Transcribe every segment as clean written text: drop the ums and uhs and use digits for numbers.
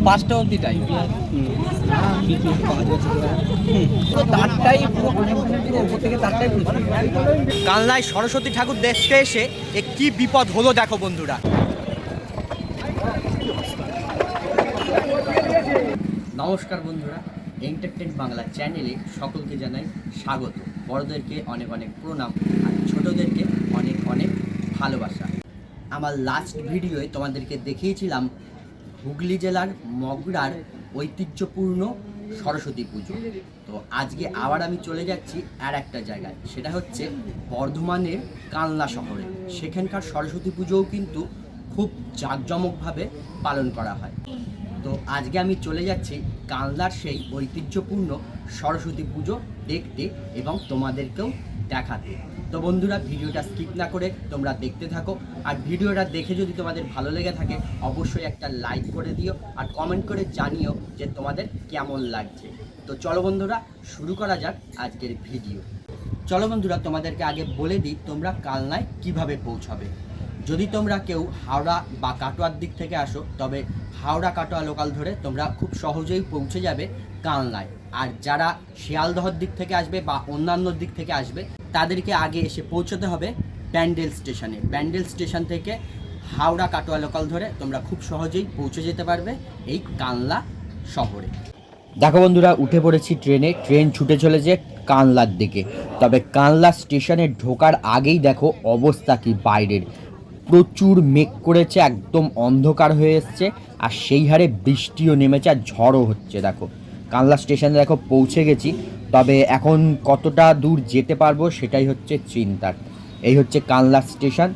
5টা অবধি টাইম। তারটাই পুরো উপর থেকে তারটাই পুরো। কালনায় সরস্বতী ঠাকুর দেখতে এসে কি বিপদ হলো দেখো বন্ধুরা। নমস্কার বন্ধুরা, এন্টারটেন বাংলা চ্যানেলে সকলকে জানাই স্বাগত। বড়দেরকে অনেক অনেক প্রণাম আর ছোটদেরকে অনেক অনেক ভালোবাসা। আমার লাস্ট ভিডিওয়ে তোমাদেরকে দেখিয়েছিলাম হুগলি জেলার মগরার ঐতিহ্যপূর্ণ সরস্বতী পুজো। তো আজকে আবার আমি চলে যাচ্ছি আর একটা জায়গায়, সেটা হচ্ছে বর্ধমানের কালনা শহরে। সেখানকার সরস্বতী পুজোও কিন্তু খুব জাঁকজমকভাবে পালন করা হয়। তো আজকে আমি চলে যাচ্ছি কালনার সেই ঐতিহ্যপূর্ণ সরস্বতী পুজো দেখতে এবং তোমাদেরকেও দেখাতে। তো বন্ধুরা, ভিডিওটা স্কিপ না করে তোমরা দেখতে থাকো। আর ভিডিওটা দেখে যদি তোমাদের ভালো লেগে থাকে অবশ্যই একটা লাইক করে দিও আর কমেন্ট করে জানিও যে তোমাদের কেমন লাগছে। তো চলো বন্ধুরা, শুরু করা যাক আজকের ভিডিও। চলো বন্ধুরা, তোমাদেরকে আগে বলে দিই তোমরা কালনায় কিভাবে পৌঁছাবে। যদি তোমরা কেউ হাওড়া বা কাটোয়ার দিক থেকে আসো তবে হাওড়া কাটোয়া লোকাল ধরে তোমরা খুব সহজেই পৌঁছে যাবে কালনায়। আর যারা শিয়ালদহর দিক থেকে আসবে বা অন্যান্য দিক থেকে আসবে তাদেরকে আগে এসে পৌঁছতে হবে ব্যান্ডেল স্টেশনে। ব্যান্ডেল স্টেশন থেকে হাওড়া কাটোয়া লোকাল ধরে তোমরা খুব সহজেই পৌঁছে যেতে পারবে এই কালনা শহরে। দেখো বন্ধুরা, উঠে পড়েছি ট্রেনে। ট্রেন ছুটে চলেছে কালনার দিকে। তবে কালনা স্টেশনে ঢোকার আগেই দেখো অবস্থা কি বাইরের। প্রচুর মেঘ করেছে, একদম অন্ধকার হয়ে এসছে আর সেই হারে বৃষ্টিও নেমেছে আর ঝড়ও হচ্ছে। দেখো কালনা স্টেশনে দেখো পৌঁছে গেছি, তবে এখন কতটা দূর যেতে পারবো সেটাই হচ্ছে চিন্তার। এই হচ্ছে কালনা স্টেশন।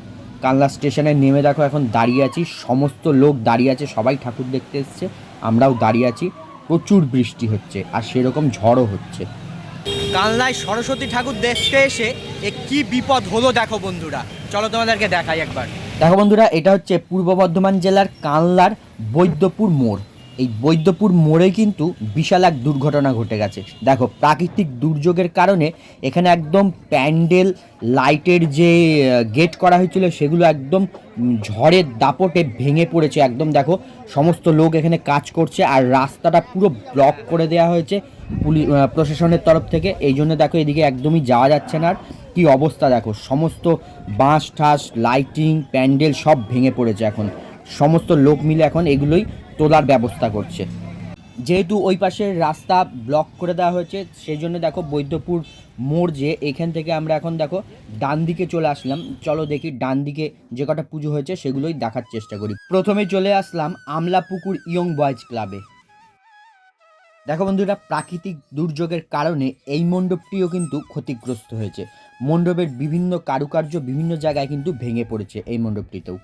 কালনা স্টেশনে নেমে দেখো এখন দাঁড়িয়ে আছি, সমস্ত লোক দাঁড়িয়ে আছে, সবাই ঠাকুর দেখতে এসছে, আমরাও দাঁড়িয়ে আছি। প্রচুর বৃষ্টি হচ্ছে আর সেরকম ঝড়ও হচ্ছে। কালনায় সরস্বতী ঠাকুর দেখতে এসে কি বিপদ হলো দেখো বন্ধুরা। চলো তোমাদেরকে দেখাই একবার। দেখো বন্ধুরা, এটা হচ্ছে পূর্ব বর্ধমান জেলার কালনার বৈদ্যপুর মোড়। এই বৈদ্যপুর মোড়ে কিন্তু বিশাল এক দুর্ঘটনা ঘটে গেছে। দেখো প্রাকৃতিক দুর্যোগের কারণে এখানে একদম প্যান্ডেল লাইটের যে গেট করা হয়েছিল সেগুলো একদম ঝড়ের দাপটে ভেঙে পড়েছে। একদম দেখো সমস্ত লোক এখানে কাজ করছে আর রাস্তাটা পুরো ব্লক করে দেওয়া হয়েছে প্রশাসনের তরফ থেকে। এই জন্য দেখো এদিকে একদমই যাওয়া যাচ্ছে না। আর কি অবস্থা দেখো, সমস্ত বাঁশ ঠাস লাইটিং প্যান্ডেল সব ভেঙে পড়েছে। এখন সমস্ত লোক মিলে এখন এগুলোই তোলার ব্যবস্থা করছে। যেহেতু ওই পাশের রাস্তা ব্লক করে দেওয়া হয়েছে সেই জন্য দেখো বৈদ্যপুর মোড় যে এখান থেকে আমরা এখন দেখো ডান দিকে চলে আসলাম। চলো দেখি ডান দিকে যে কটা পুজো হয়েছে সেগুলোই দেখার চেষ্টা করি। প্রথমে চলে আসলাম আমলাপুকুর ইয়ং বয়েজ ক্লাবে। দেখো বন্ধুরা, প্রাকৃতিক দুর্যোগের কারণে এই মণ্ডপটিও কিন্তু ক্ষতিগ্রস্ত হয়েছে। মণ্ডপের বিভিন্ন কারুকার্য বিভিন্ন জায়গায় কিন্তু ভেঙে পড়েছে এই মণ্ডপটিতেও।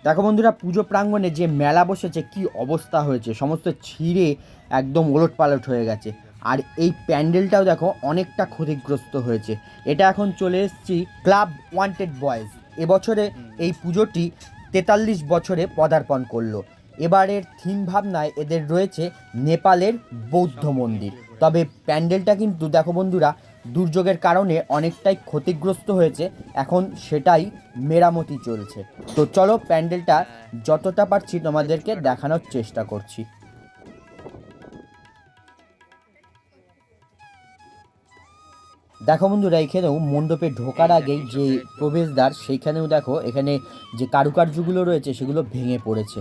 দেখো বন্ধুরা, পুজো প্রাঙ্গণে যে মেলা বসেছে কি অবস্থা হয়েছে, সমস্ত ছিঁড়ে একদম ওলটপালট হয়ে গেছে। আর এই প্যান্ডেলটাও দেখো অনেকটা ক্ষতিগ্রস্ত হয়েছে। এটা এখন চলে এসেছি ক্লাব ওয়ান্টেড বয়েজ। এবছরে এই পুজোটি 43 বছরে পদার্পণ করলো। এবারের থিম ভাবনায় এদের রয়েছে নেপালের বৌদ্ধ মন্দির। তবে প্যান্ডেলটা কিন্তু দেখো বন্ধুরা দুর্যোগের কারণে অনেকটাই ক্ষতিগ্রস্ত হয়েছে, এখন সেটাই মেরামতি চলছে। তো চলো প্যান্ডেলটা যতটা পারছি তোমাদেরকে দেখানোর চেষ্টা করছি। দেখো বন্ধুরা, এখানেও মণ্ডপে ঢোকার আগেই যে প্রবেশদ্বার সেইখানেও দেখো এখানে যে কারুকার্যগুলো রয়েছে সেগুলো ভেঙে পড়েছে।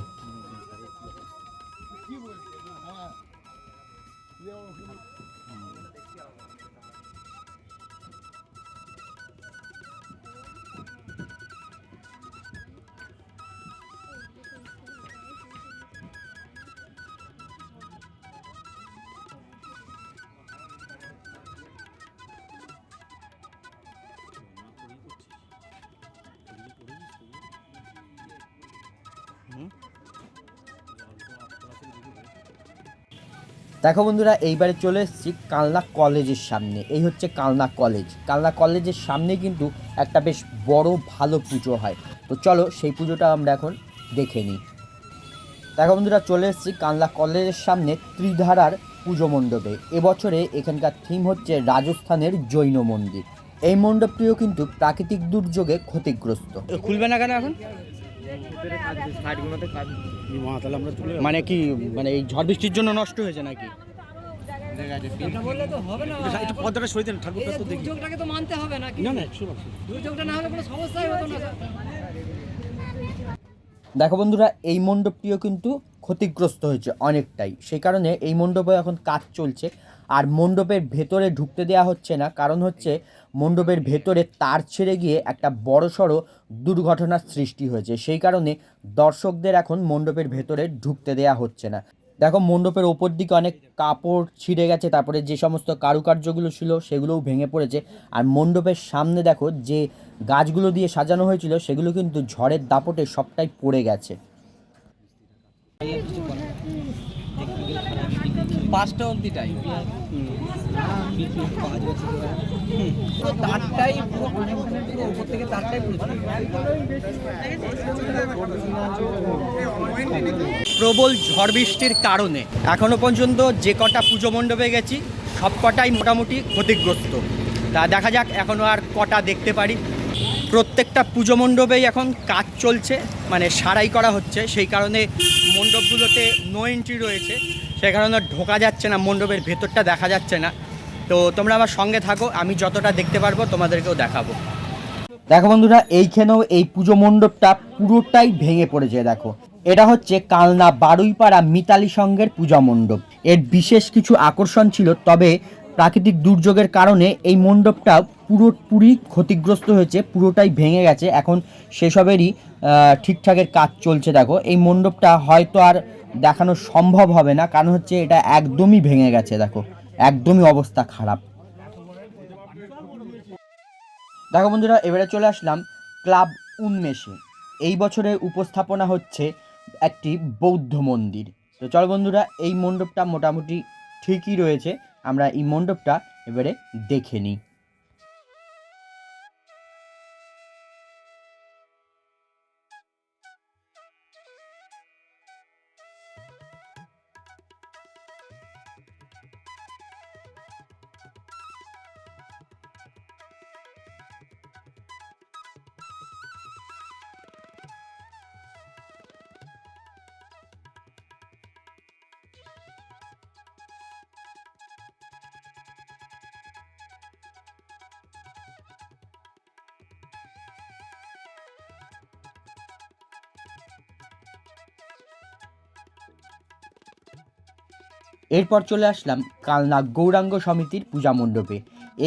দেখো বন্ধুরা, এইবারে চলে এসেছি কালনা কলেজের সামনে। এই হচ্ছে কালনা কলেজ। কালনা কলেজের সামনে কিন্তু একটা বেশ বড় ভালো পুজো হয়। তো চলো সেই পুজোটা আমরা এখন দেখে নিই। দেখো বন্ধুরা, চলে এসেছি কালনা কলেজের সামনে ত্রিধারার পুজো মণ্ডপে। এবছরে এখানকার থিম হচ্ছে রাজস্থানের জৈন মন্দির। এই মণ্ডপটিও কিন্তু প্রাকৃতিক দুর্যোগে ক্ষতিগ্রস্ত। খুলবে না কেন এখন? মানে কি, মানে এই ঝড় বৃষ্টির জন্য নষ্ট হয়েছে নাকি? দেখো বন্ধুরা, এই মণ্ডপটিও কিন্তু ক্ষতিগ্রস্ত হয়েছে অনেকটাই। সেই কারণে এই মণ্ডপে এখন কাজ চলছে। আর মণ্ডপের ভেতরে ঢুকতে দেওয়া হচ্ছে না, কারণ হচ্ছে মণ্ডপের ভেতরে তার ছেড়ে গিয়ে একটা বড়সড় দুর্ঘটনার সৃষ্টি হয়েছে। সেই কারণে দর্শকদের এখন মণ্ডপের ভেতরে ঢুকতে দেওয়া হচ্ছে না। দেখো, মণ্ডপের ওপর দিকে অনেক কাপড় ছিঁড়ে গেছে, তারপরে যে সমস্ত কারুকার্যগুলো ছিল সেগুলোও ভেঙে পড়েছে। আর মণ্ডপের সামনে দেখো, যে গাছগুলো দিয়ে সাজানো হয়েছিল সেগুলো কিন্তু ঝড়ের দাপটে সবটাই পড়ে গেছে। 5টা অবধি টাইম। প্রবল ঝড় বৃষ্টির কারণে এখনো পর্যন্ত যে কটা পুজো মণ্ডপে গেছি সব কটাই মোটামুটি ক্ষতিগ্রস্ত। তা দেখা যাক এখনো আর কটা দেখতে পারি। প্রত্যেকটা পুজো মণ্ডপেই এখন কাজ চলছে, মানে সারাই করা হচ্ছে। সেই কারণে মণ্ডপগুলোতে নো এন্ট্রি রয়েছে, সেই কারণে ঢোকা যাচ্ছে না, মণ্ডপের ভেতরটা দেখা যাচ্ছে না। তো তোমরা আমার সঙ্গে থাকো, আমি যতটা দেখতে পারবো তোমাদেরকেও দেখাবো। দেখো বন্ধুরা, এইখানেও এই পুজো মণ্ডপটা পুরোটাই ভেঙে পড়েছে। দেখো, এটা হচ্ছে কালনা বারুইপাড়া মিতালি সংঘের পূজা মণ্ডপ। এর বিশেষ কিছু আকর্ষণ ছিল, তবে প্রাকৃতিক দুর্যোগের কারণে এই মণ্ডপটা পুরোপুরি ক্ষতিগ্রস্ত হয়েছে, পুরোটাই ভেঙে গেছে। এখন সেসবেরই ঠিকঠাকের কাজ চলছে। দেখো, এই মণ্ডপটা হয়তো আর দেখানো সম্ভব হবে না, কারণ হচ্ছে এটা একদমই ভেঙে গেছে। দেখো, একদমই অবস্থা খারাপ। দেখো বন্ধুরা, এবারে চলে আসলাম ক্লাব উন্মেষে। এই বছরের উপস্থাপনা হচ্ছে একটি বৌদ্ধ মন্দির। তো চলো বন্ধুরা, এই মণ্ডপটা মোটামুটি ঠিকই রয়েছে, আমরা এই মণ্ডপটা এবারে দেখে নিই। এরপর চলে আসলাম কালনা গৌরাঙ্গ সমিতির পূজা মণ্ডপে।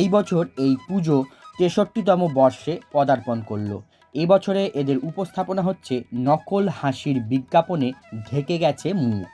এই বছর এই পুজো 63তম বর্ষে পদার্পণ করলো। এই বছরে এদের উপস্থাপনা হচ্ছে নকল হাসির বিজ্ঞাপনে ঢেকে গেছে মুখ।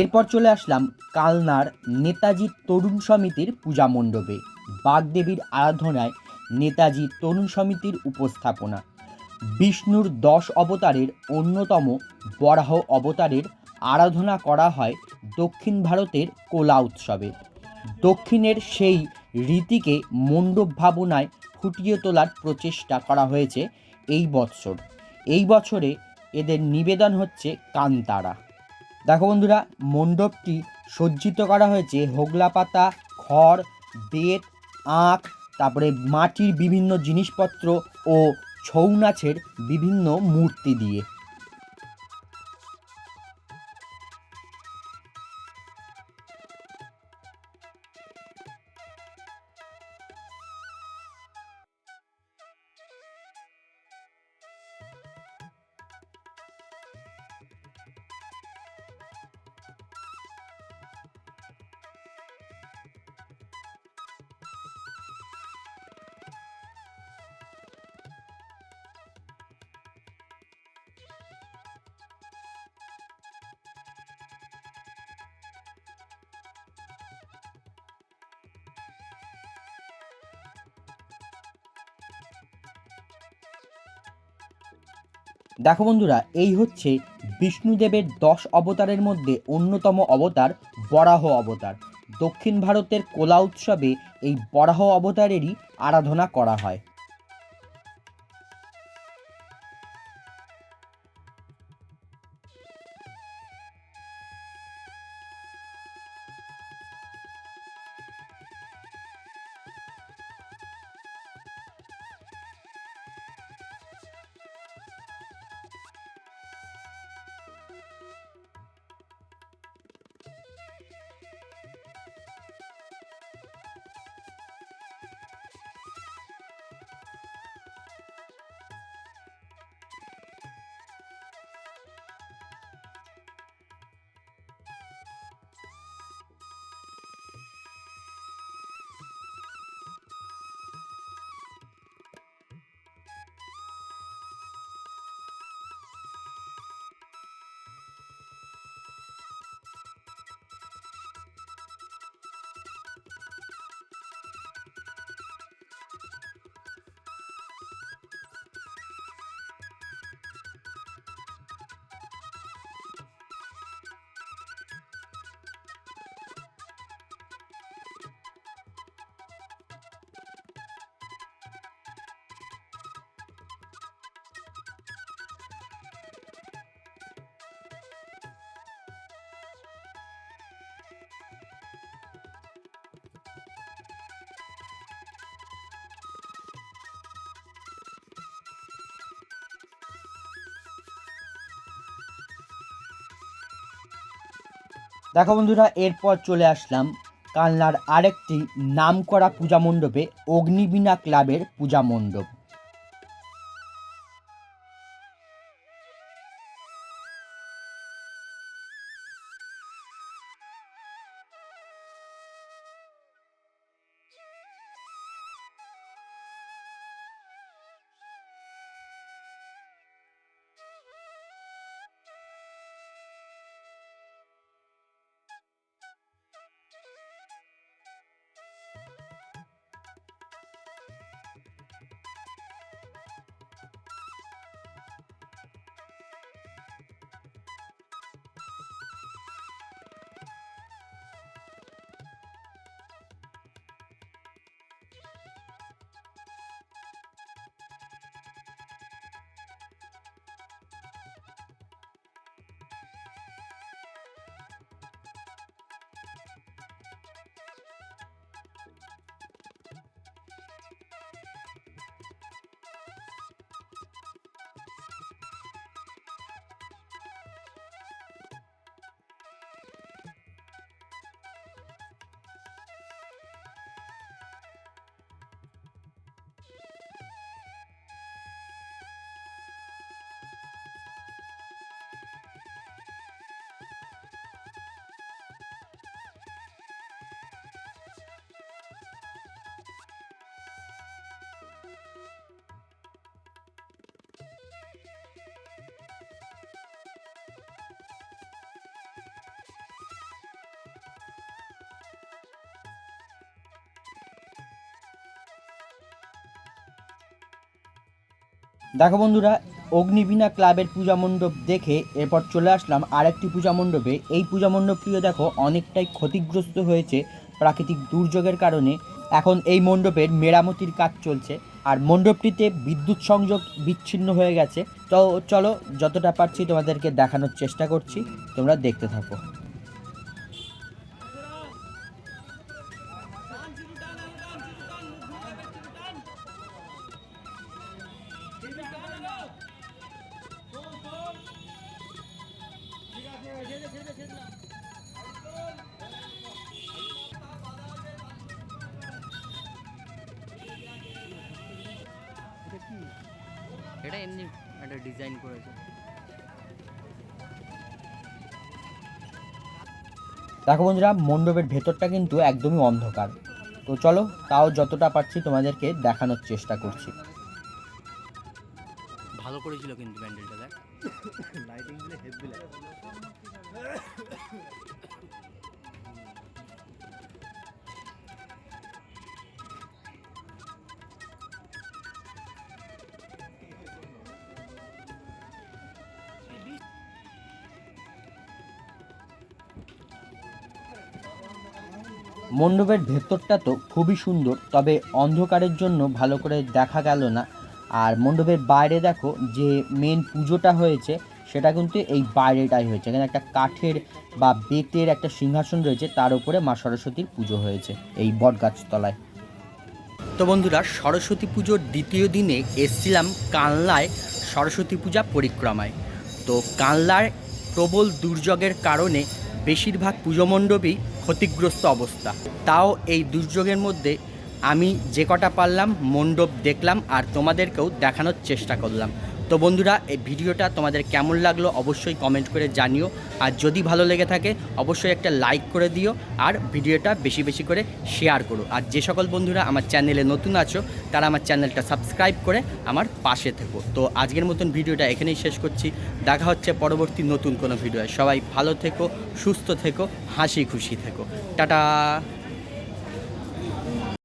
এরপর চলে আসলাম কালনার নেতাজি তরুণ সমিতির পূজা মণ্ডপে। বাগদেবীর আরাধনায় নেতাজি তরুণ সমিতির উপস্থাপনা। বিষ্ণুর 10 অবতারের অন্যতম বরাহ অবতারের আরাধনা করা হয় দক্ষিণ ভারতের কোলা উৎসবে। দক্ষিণের সেই রীতিকে মণ্ডপ ভাবনায় ফুটিয়ে তোলার প্রচেষ্টা করা হয়েছে এই বৎসর। এই বছরে এদের নিবেদন হচ্ছে কান্তারা। দেখো বন্ধুরা, মণ্ডপটি সজ্জিত করা হয়েছে হোগলা পাতা, খড়, বেত, আঁক, তারপরে মাটির বিভিন্ন জিনিসপত্র ও ছৌ নাচের বিভিন্ন মূর্তি দিয়ে। দেখো বন্ধুরা, এই হচ্ছে বিষ্ণুদেবের 10 অবতারের মধ্যে অন্যতম অবতার বরাহ অবতার। দক্ষিণ ভারতের কোলা উৎসবে এই বরাহ অবতারেরই আরাধনা করা হয়। দেখো বন্ধুরা, এরপর চলে আসলাম কালনার আরেকটি নামকরা পূজা মণ্ডপে, অগ্নিবীণা ক্লাবের পূজা মণ্ডপ। দেখো বন্ধুরা, অগ্নিবীণা ক্লাবের পূজা মণ্ডপ দেখে এরপর চলে আসলাম আরেকটি পূজা মণ্ডপে। এই পূজা মণ্ডপটিও দেখো অনেকটাই ক্ষতিগ্রস্ত হয়েছে প্রাকৃতিক দুর্যোগের কারণে। এখন এই মণ্ডপের মেরামতির কাজ চলছে, আর মণ্ডপটিতে বিদ্যুৎ সংযোগ বিচ্ছিন্ন হয়ে গেছে। তো চলো, যতটা পারছি তোমাদেরকে দেখানোর চেষ্টা করছি, তোমরা দেখতে থাকো। এটা এমনি একটা ডিজাইন করেছে। দেখো বন্ধুরা, মণ্ডপের ভেতরটা কিন্তু একদমই অন্ধকার। তো চলো, তাও যতটা পারছি তোমাদেরকে দেখানোর চেষ্টা করছি। ভালো করেছিল কিন্তু প্যান্ডেলটা, দেখ লাইটিং দিলে হেভি লাগে। মণ্ডপের ভেতরটা তো খুবই সুন্দর, তবে অন্ধকারের জন্য ভালো করে দেখা গেল না। আর মণ্ডপের বাইরে দেখো যে মেন পুজোটা হয়েছে সেটা কিন্তু এই বাইরেটাই হয়েছে। এখানে একটা কাঠের বা বেতের একটা সিংহাসন রয়েছে, তার উপরে মা সরস্বতীর পুজো হয়েছে এই বটগাছতলায়। তো বন্ধুরা, সরস্বতী পুজোর দ্বিতীয় দিনে এসছিলাম কানলায় সরস্বতী পূজা পরিক্রমায়। তো কানলায় প্রবল দুর্যোগের কারণে বেশিরভাগ পুজো মণ্ডপই ক্ষতিগ্রস্ত অবস্থা। তাও এই দুর্যোগের মধ্যে আমি যে কটা পারলাম মণ্ডপ দেখলাম আর তোমাদেরকেও দেখানোর চেষ্টা করলাম। তো বন্ধুরা, এই ভিডিওটা তোমাদের কেমন লাগলো অবশ্যই কমেন্ট করে জানিও। আর যদি ভালো লেগে থাকে অবশ্যই একটা লাইক করে দিও, আর ভিডিওটা বেশি বেশি করে শেয়ার করো। আর যে সকল বন্ধুরা আমার চ্যানেলে নতুন আছো তারা আমার চ্যানেলটা সাবস্ক্রাইব করে আমার পাশে থেকো। তো আজকের মতন ভিডিওটা এখানেই শেষ করছি। দেখা হচ্ছে পরবর্তী নতুন কোনো ভিডিও। সবাই ভালো থেকো, সুস্থ থেকো, হাসি খুশি থেকো। টাটা।